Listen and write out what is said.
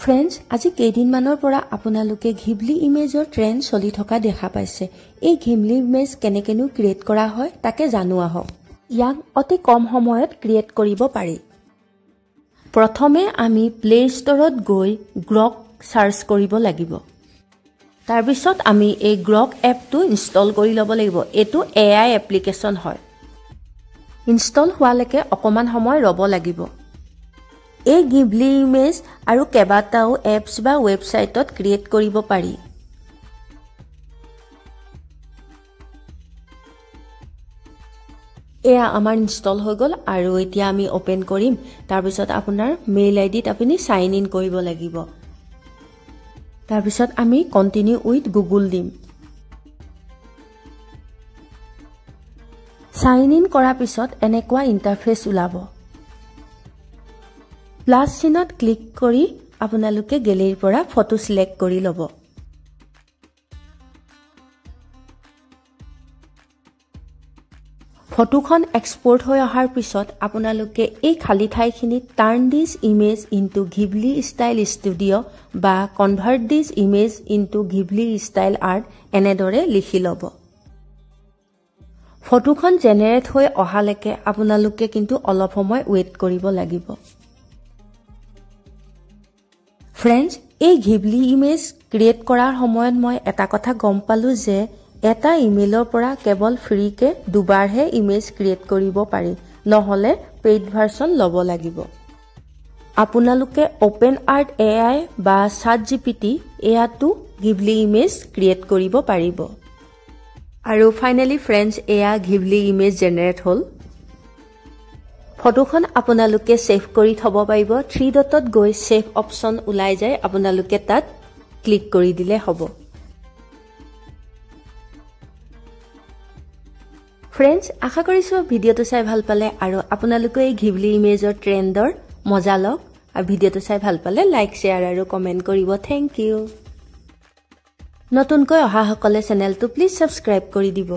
friends আজি কেইদিনমানৰ পৰা আপোনালোকে ঘিবলি ইমেজৰ ট্ৰেন্ড চলি থকা দেখা পাইছে এই ঘিবলি ইমেজ কেনেকেনো ক্ৰিয়েট কৰা হয় তাকে জানো আহক ইয়াক অতি কম সময়ত ক্ৰিয়েট কৰিব পাৰি প্ৰথমে আমি প্লে ষ্টৰত গৈ গ্ৰক সাৰ্চ কৰিব লাগিব তাৰ পিছত আমি এই গ্ৰক এপটো ইনষ্টল কৰি ল'ব লাগিব এটো এআই এপ্লিকেশন হয় ইনষ্টল হোৱালৈকে অকমান সময় ৰব লাগিব এই ঘিবলি ইমেজ আৰু কেবাটাও এপছ বা ওয়েবসাইটত ক্ৰিয়েট কৰিব পাৰি এয়া আমাৰ ইনষ্টল হৈ গল আৰু এতিয়া আমি ওপেন কৰিম তাৰ পিছত আপোনাৰ মেইল আইডিত আপুনি সাইন ইন কৰিব লাগিব তাৰ পিছত আমি কন্টিনিউ উইথ গুগল দিম সাইন ইন কৰাৰ পিছত এনেকুৱা ইন্টাৰফেস ওলাব প্লাস চিনত ক্লিক কৰি আপোনালোকে গেলেৰীৰ পৰা ফটো সিলেক্ট কৰি লব ফটোখন এক্সপোৰ্ট হৈ অহাৰ পিছত আপোনালোকে এই খালি ঠাইখিনিত turn this image into Ghibli style studio বা convert this image into Ghibli style art এনেদৰে লিখি লব ফটোখন জেনাৰেট হৈ অহালৈকে আপোনালোকে কিন্তু অলপ সময় ওয়েট কৰিব লাগিব फ्रेंड्स এই ঘিবলি ইমেজ ক্ৰিয়েট কৰাৰ সময়ত মই এটা কথা গম পালো যে এটা ইমেইলৰ পৰা কেৱল ফ্ৰীকে দুবাৰহে ইমেজ ক্ৰিয়েট কৰিব পাৰি নহলে পেইড ভাৰ্সন লব লাগিব আপোনালোকে ওপেন আৰ্ট এআই বা ChatGPT এয়াটো ঘিবলি ইমেজ ক্ৰিয়েট কৰিব পাৰিব আৰু ফাইনালি फ्रेंड्स এয়া ঘিবলি ইমেজ জেনাৰেট হল ফটোখন আপোনালোকে সেভ কৰি থব পাৰিব 3 ডটত গৈ সেভ অপচন উলাই যায় আপোনালোকে তাত ক্লিক কৰি দিলে হ'ব फ्रेंड्स আশা কৰিছো ভিডিওটো চাই ভাল পালে আৰু আপোনালোকে এই ঘিবলি ইমেজৰ ট্ৰেন্ডৰ মজা লওক আৰু ভিডিওটো চাই ভাল পালে লাইক শেয়াৰ আৰু কমেন্ট কৰিব থ্যাংক ইউ নতুনকৈ অহা সকলে চেনেলটো প্লিজ সাবস্ক্ৰাইব কৰি দিব